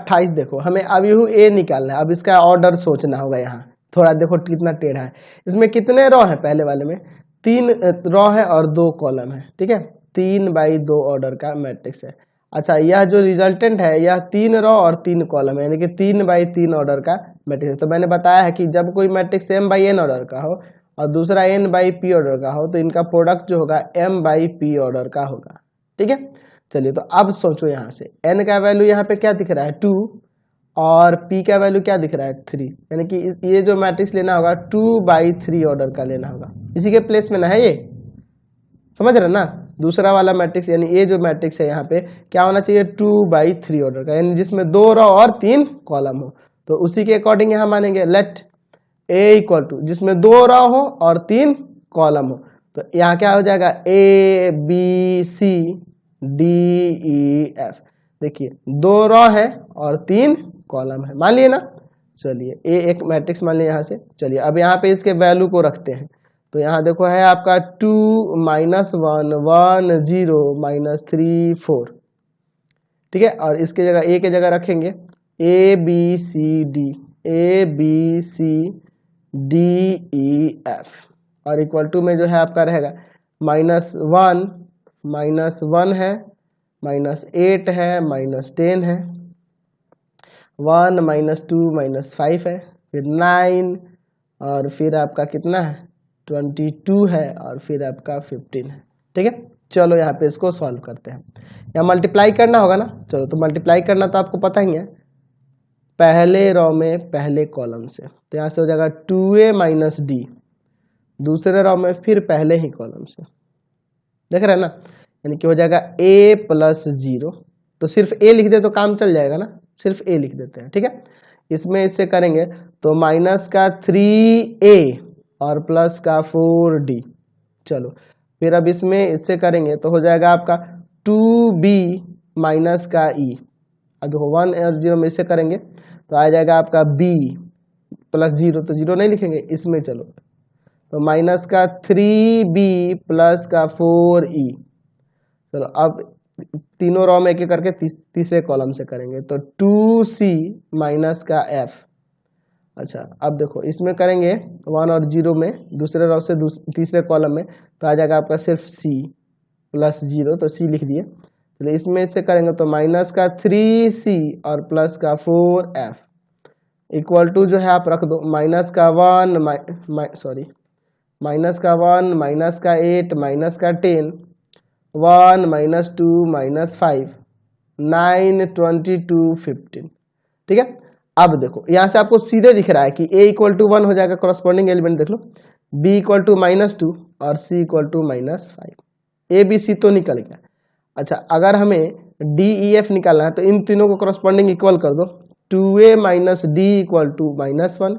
28 देखो हमें अभी ए निकालना है। अब इसका ऑर्डर सोचना होगा। यहाँ थोड़ा देखो कितना टेढ़ा है। इसमें कितने रो है? पहले वाले में 3 रो है और 2 कॉलम है। ठीक है, 3/2 ऑर्डर का मैट्रिक्स है। अच्छा, यह जो रिजल्टेंट है यह 3 रो और 3 कॉलम है, यानी कि 3/3 ऑर्डर का मैट्रिक्स है। तो मैंने बताया है कि जब कोई मैट्रिक्स m/n ऑर्डर का हो और दूसरा n/p ऑर्डर का हो तो इनका प्रोडक्ट जो होगा m/p ऑर्डर का होगा। ठीक है, चलिए तो अब सोचो यहाँ से n का वैल्यू यहाँ पे क्या दिख रहा है 2 और p का वैल्यू क्या दिख रहा है 3, यानी कि ये जो मैट्रिक्स लेना होगा 2/3 ऑर्डर का लेना होगा। इसी के प्लेस में ना है, ये समझ रहे ना। दूसरा वाला मैट्रिक्स यानी ये जो मैट्रिक्स है यहाँ पे क्या होना चाहिए 2/3 ऑर्डर का, यानी जिसमें 2 रो और 3 कॉलम हो। तो उसी के अकॉर्डिंग यहाँ मानेंगे लेट a इक्वल टू जिसमें 2 रो हो और 3 कॉलम हो। तो यहाँ क्या हो जाएगा a b c d e f। देखिए 2 रो है और 3 कॉलम है, मान लिए ना। चलिए ए एक मैट्रिक्स मान लिया यहाँ से। चलिए अब यहाँ पे इसके वैल्यू को रखते हैं। तो यहाँ देखो है आपका 2 -1 1 0 -3 4। ठीक है, और इसके जगह ए के जगह रखेंगे a b c d e f और इक्वल टू में जो है आपका रहेगा -1 है, -8 है, -10 है, 1 -2 -5 है, फिर 9 और फिर आपका कितना है 22 है और फिर आपका 15 है। ठीक है, चलो यहाँ पे इसको सॉल्व करते हैं। यहाँ मल्टीप्लाई करना होगा ना। चलो तो मल्टीप्लाई करना तो आपको पता ही है, पहले रो में पहले कॉलम से। तो यहाँ से हो जाएगा 2a - d, दूसरे रो में फिर पहले ही कॉलम से। देख रहे हैं ना, यानी कि हो जाएगा a + 0। तो सिर्फ a लिख दे तो काम चल जाएगा ना, सिर्फ a लिख देते हैं। ठीक है, इसमें इससे करेंगे तो -3a और +का 4d। चलो फिर अब इसमें इससे करेंगे तो हो जाएगा आपका 2b -का e। अब देखो 1 और 0 में इससे करेंगे तो आ जाएगा आपका b + 0, तो 0 नहीं लिखेंगे इसमें। चलो तो -3b + का 4e। चलो अब तीनों रो में एक एक करके तीसरे कॉलम से करेंगे तो 2c -का f। अच्छा अब देखो इसमें करेंगे 1 और 0 में दूसरे रो से तीसरे कॉलम में तो आ जाएगा आपका सिर्फ c + 0, तो c लिख दिए। तो इसमें से करेंगे तो -3c और +का 4f इक्वल टू जो है आप रख दो -का 1 -का 8 -का 10 1 -2 -5 9 22 15। ठीक है, अब देखो यहाँ से आपको सीधे दिख रहा है कि a = 1 हो जाएगा, कॉरस्पॉन्डिंग एलिमेंट देख लो, b = -2 और c = -5। a b c तो निकल गया। अच्छा अगर हमें d e f निकालना है तो इन तीनों को कॉरस्पॉन्डिंग इक्वल कर दो, 2a - d = -1।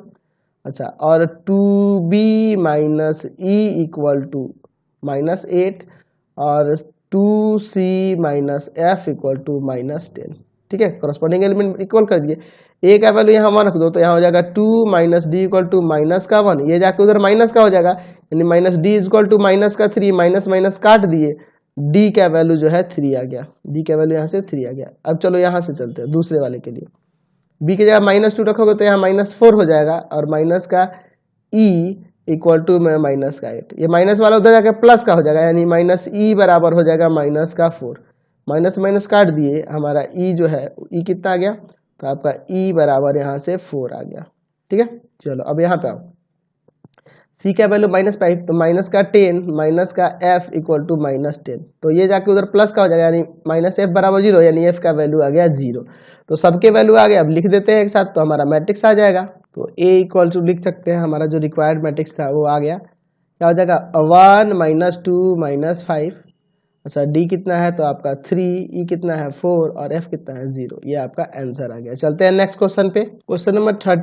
अच्छा और 2b - e = -8 और 2c - f = -10। ठीक है, कॉरस्पॉन्डिंग एलिमेंट इक्वल कर दिए। a का वैल्यू यहाँ 1 रख दो तो यहाँ हो जाएगा 2 - d = -1, ये जाके उधर माइनस का हो जाएगा, यानी -d = -3 माइनस काट दिए, d का वैल्यू जो है 3 आ गया, d का वैल्यू यहाँ से 3 आ गया। अब चलो यहाँ से चलते हैं दूसरे वाले के लिए। b की जगह -2 रखोगे तो यहाँ -4 हो जाएगा और का e = में का 8, ये माइनस वाला उधर जाके प्लस का हो जाएगा, यानी -e बराबर हो जाएगा का 4। माइनस काट दिए, हमारा e जो है e कितना आ गया, तो आपका e बराबर यहाँ से 4 आ गया। ठीक है, चलो अब यहाँ पे आओ, c का वैल्यू -5 तो का 10 का f = -10, तो ये जाके उधर प्लस का हो जाएगा, यानी -f बराबर 0, यानी f का वैल्यू आ गया 0। तो सबके वैल्यू आ गए, अब लिख देते हैं एक साथ तो हमारा मैट्रिक्स आ जाएगा। तो a = लिख सकते हैं, हमारा जो रिक्वायर्ड मैट्रिक्स था वो आ गया। क्या हो जाएगा 1 -2 -5। अच्छा d कितना है तो आपका 3, e कितना है 4 और f कितना है 0। ये आपका आंसर आ गया। चलते हैं नेक्स्ट क्वेश्चन पे, क्वेश्चन नंबर 30।